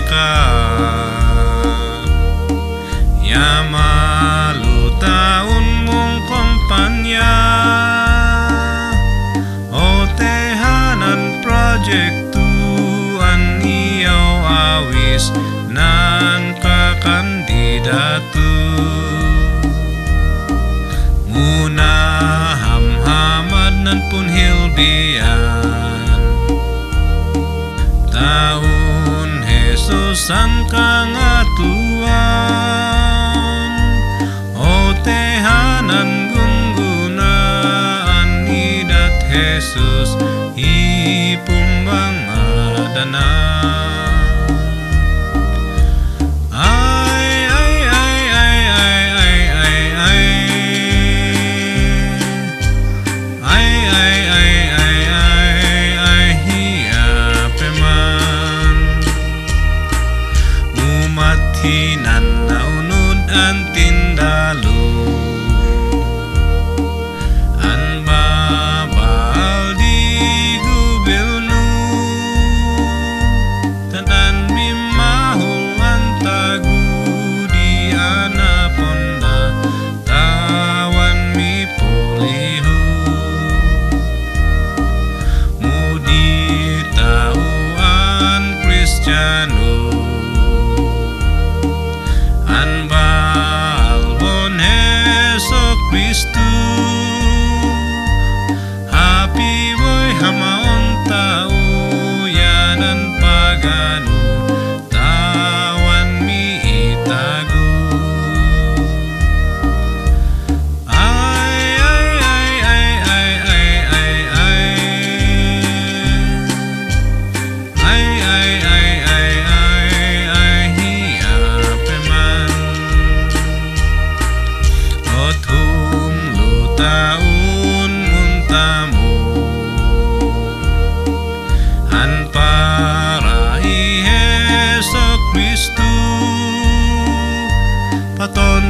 ka ya malu taun mong kumpanya o tehanan project tuan iyaw awis nan kakandidatu muna hamhamad nan punhil biyan taun Jesus ang kangatuan o tehanan gunggunaan idat Jesus ipumbangadana hinan naunod ang tindalu an babal di gobyerno tanan mimahul ang tagu di anaponda tawan mi pulihu mudi tauan Kristiyano Kristu happy boy hamaon tao yanan pagano tawan mi itago ay hiapeman taun muntamu an para Yesus Kristu paton